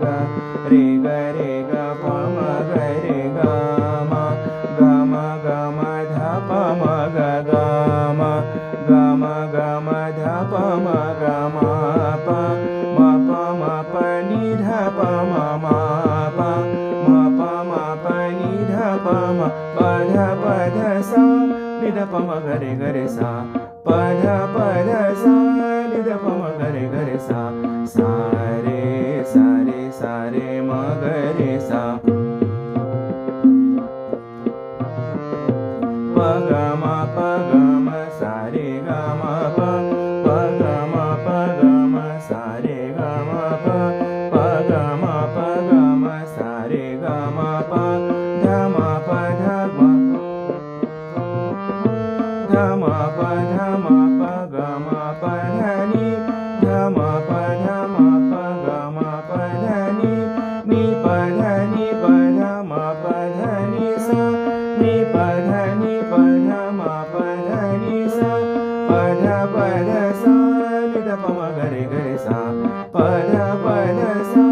ग रे ग रे ग प म ग रे ग म ग म ग म ध प म ग ग म ग म ग म ध प म ग म प म प नि ध प म म प म प नि ध प म प ध सा नि ध प म ग रे सा प ध सा नि ध प म ग रे सा सा रे म ग रे सा प ग म सा रे ग म प ग म सा रे ग म प ग म सा रे ग म प ध म प ध म ध म प ध म प ग म प ध नि ध म प ध म प ग म प ध नि नि प ध नि प ध म प ध नि सा नि प ध नि प ध म प ध नि सा प ध सा नि ध प म ग रे सा प ध सा